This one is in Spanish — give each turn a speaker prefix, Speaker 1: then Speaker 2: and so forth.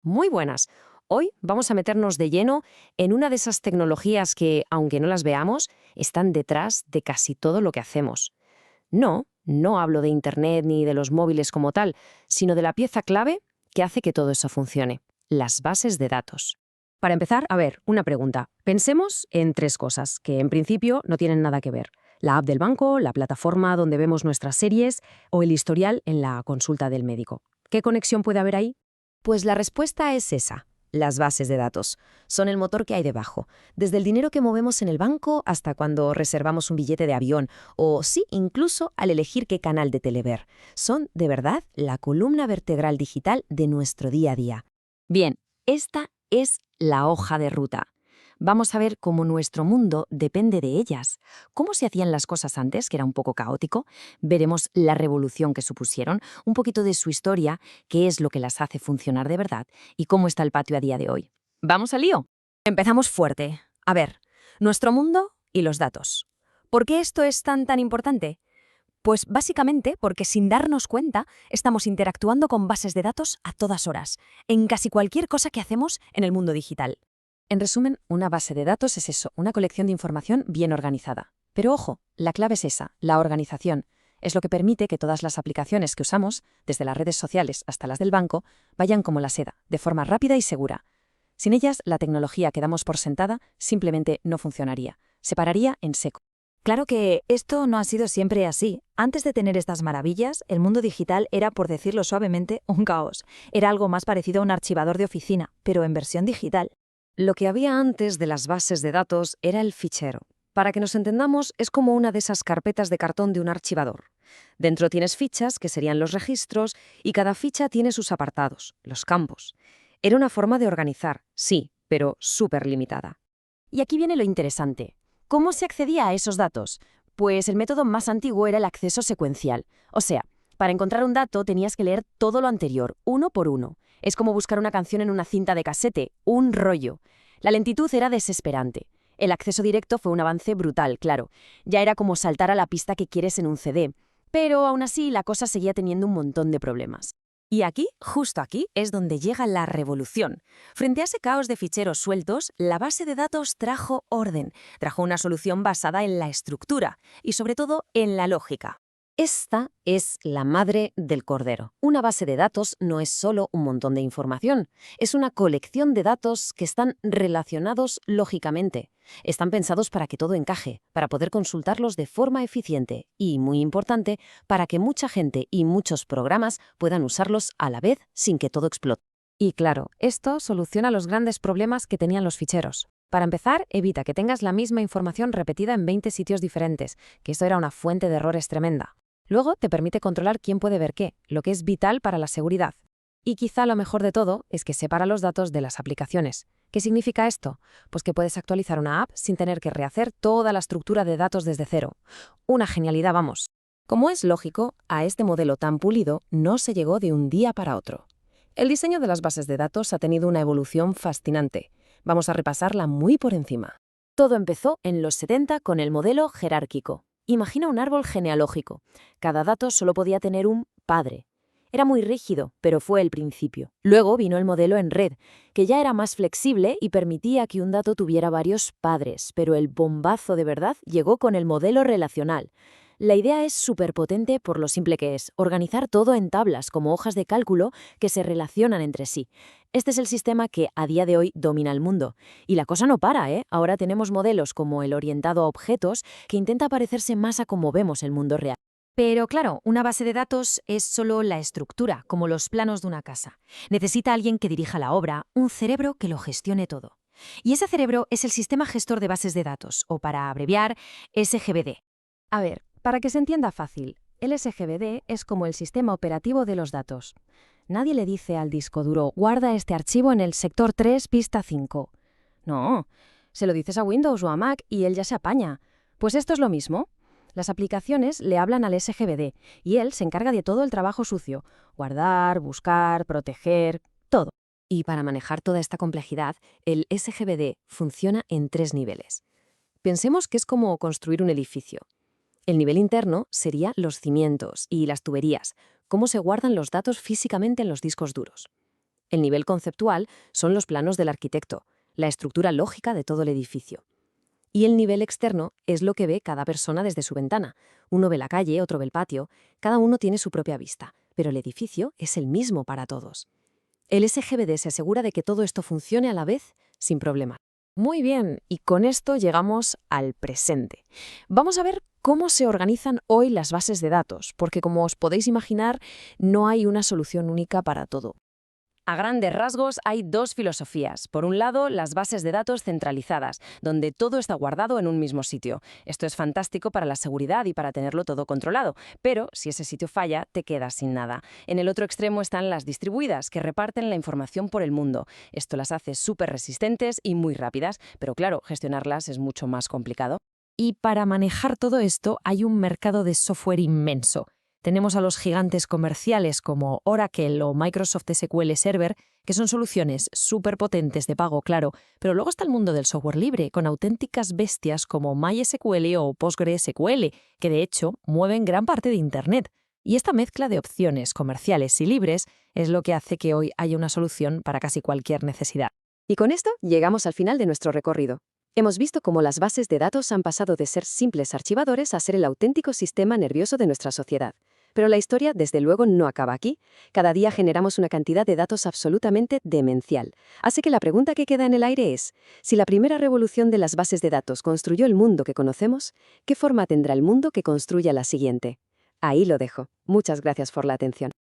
Speaker 1: Muy buenas. Hoy vamos a meternos de lleno en una de esas tecnologías que, aunque no las veamos, están detrás de casi todo lo que hacemos. No hablo de Internet ni de los móviles como tal, sino de la pieza clave que hace que todo eso funcione, las bases de datos. Para empezar, a ver, una pregunta. Pensemos en tres cosas que en principio no tienen nada que ver. La app del banco, la plataforma donde vemos nuestras series o el historial en la consulta del médico. ¿Qué conexión puede haber ahí? Pues la respuesta es esa. Las bases de datos son el motor que hay debajo, desde el dinero que movemos en el banco hasta cuando reservamos un billete de avión o sí, incluso al elegir qué canal de tele ver. Son, de verdad, la columna vertebral digital de nuestro día a día. Bien, esta es la hoja de ruta. Vamos a ver cómo nuestro mundo depende de ellas. Cómo se hacían las cosas antes, que era un poco caótico. Veremos la revolución que supusieron, un poquito de su historia, qué es lo que las hace funcionar de verdad y cómo está el patio a día de hoy. ¿Vamos al lío? Empezamos fuerte. A ver, nuestro mundo y los datos. ¿Por qué esto es tan importante? Pues básicamente porque sin darnos cuenta estamos interactuando con bases de datos a todas horas, en casi cualquier cosa que hacemos en el mundo digital. En resumen, una base de datos es eso, una colección de información bien organizada. Pero ojo, la clave es esa, la organización. Es lo que permite que todas las aplicaciones que usamos, desde las redes sociales hasta las del banco, vayan como la seda, de forma rápida y segura. Sin ellas, la tecnología que damos por sentada simplemente no funcionaría. Se pararía en seco.
Speaker 2: Claro que esto no ha sido siempre así. Antes de tener estas maravillas, el mundo digital era, por decirlo suavemente, un caos. Era algo más parecido a un archivador de oficina, pero en versión digital.
Speaker 1: Lo que había antes de las bases de datos era el fichero. Para que nos entendamos, es como una de esas carpetas de cartón de un archivador. Dentro tienes fichas, que serían los registros, y cada ficha tiene sus apartados, los campos. Era una forma de organizar, sí, pero súper limitada. Y aquí viene lo interesante. ¿Cómo se accedía a esos datos? Pues el método más antiguo era el acceso secuencial. O sea, para encontrar un dato tenías que leer todo lo anterior, uno por uno. Es como buscar una canción en una cinta de casete, un rollo. La lentitud era desesperante. El acceso directo fue un avance brutal, claro. Ya era como saltar a la pista que quieres en un CD. Pero aún así la cosa seguía teniendo un montón de problemas. Y aquí, justo aquí, es donde llega la revolución. Frente a ese caos de ficheros sueltos, la base de datos trajo orden, trajo una solución basada en la estructura y sobre todo en la lógica. Esta es la madre del cordero. Una base de datos no es solo un montón de información, es una colección de datos que están relacionados lógicamente. Están pensados para que todo encaje, para poder consultarlos de forma eficiente y, muy importante, para que mucha gente y muchos programas puedan usarlos a la vez sin que todo explote. Y claro, esto soluciona los grandes problemas que tenían los ficheros. Para empezar, evita que tengas la misma información repetida en 20 sitios diferentes, que esto era una fuente de errores tremenda. Luego te permite controlar quién puede ver qué, lo que es vital para la seguridad. Y quizá lo mejor de todo es que separa los datos de las aplicaciones. ¿Qué significa esto? Pues que puedes actualizar una app sin tener que rehacer toda la estructura de datos desde cero. Una genialidad, vamos. Como es lógico, a este modelo tan pulido no se llegó de un día para otro. El diseño de las bases de datos ha tenido una evolución fascinante. Vamos a repasarla muy por encima. Todo empezó en los 70 con el modelo jerárquico. Imagina un árbol genealógico. Cada dato solo podía tener un padre. Era muy rígido, pero fue el principio. Luego vino el modelo en red, que ya era más flexible y permitía que un dato tuviera varios padres, pero el bombazo de verdad llegó con el modelo relacional. La idea es súper potente por lo simple que es, organizar todo en tablas como hojas de cálculo que se relacionan entre sí. Este es el sistema que a día de hoy domina el mundo. Y la cosa no para, ¿eh? Ahora tenemos modelos como el orientado a objetos que intenta parecerse más a cómo vemos el mundo real. Pero claro, una base de datos es solo la estructura, como los planos de una casa. Necesita alguien que dirija la obra, un cerebro que lo gestione todo. Y ese cerebro es el sistema gestor de bases de datos, o para abreviar, SGBD. A ver, para que se entienda fácil, el SGBD es como el sistema operativo de los datos. Nadie le dice al disco duro, guarda este archivo en el sector 3, pista 5. No, se lo dices a Windows o a Mac y él ya se apaña. Pues esto es lo mismo. Las aplicaciones le hablan al SGBD y él se encarga de todo el trabajo sucio, guardar, buscar, proteger, todo. Y para manejar toda esta complejidad, el SGBD funciona en tres niveles. Pensemos que es como construir un edificio. El nivel interno sería los cimientos y las tuberías, cómo se guardan los datos físicamente en los discos duros. El nivel conceptual son los planos del arquitecto, la estructura lógica de todo el edificio. Y el nivel externo es lo que ve cada persona desde su ventana. Uno ve la calle, otro ve el patio, cada uno tiene su propia vista, pero el edificio es el mismo para todos. El SGBD se asegura de que todo esto funcione a la vez sin problema. Muy bien, y con esto llegamos al presente. Vamos a ver cómo se organizan hoy las bases de datos, porque como os podéis imaginar, no hay una solución única para todo. A grandes rasgos hay dos filosofías. Por un lado, las bases de datos centralizadas, donde todo está guardado en un mismo sitio. Esto es fantástico para la seguridad y para tenerlo todo controlado, pero si ese sitio falla, te quedas sin nada. En el otro extremo están las distribuidas, que reparten la información por el mundo. Esto las hace súper resistentes y muy rápidas, pero claro, gestionarlas es mucho más complicado. Y para manejar todo esto hay un mercado de software inmenso. Tenemos a los gigantes comerciales como Oracle o Microsoft SQL Server, que son soluciones súper potentes de pago, claro, pero luego está el mundo del software libre, con auténticas bestias como MySQL o PostgreSQL, que de hecho mueven gran parte de Internet. Y esta mezcla de opciones comerciales y libres es lo que hace que hoy haya una solución para casi cualquier necesidad. Y con esto llegamos al final de nuestro recorrido. Hemos visto cómo las bases de datos han pasado de ser simples archivadores a ser el auténtico sistema nervioso de nuestra sociedad. Pero la historia, desde luego, no acaba aquí. Cada día generamos una cantidad de datos absolutamente demencial. Así que la pregunta que queda en el aire es, si la primera revolución de las bases de datos construyó el mundo que conocemos, ¿qué forma tendrá el mundo que construya la siguiente? Ahí lo dejo. Muchas gracias por la atención.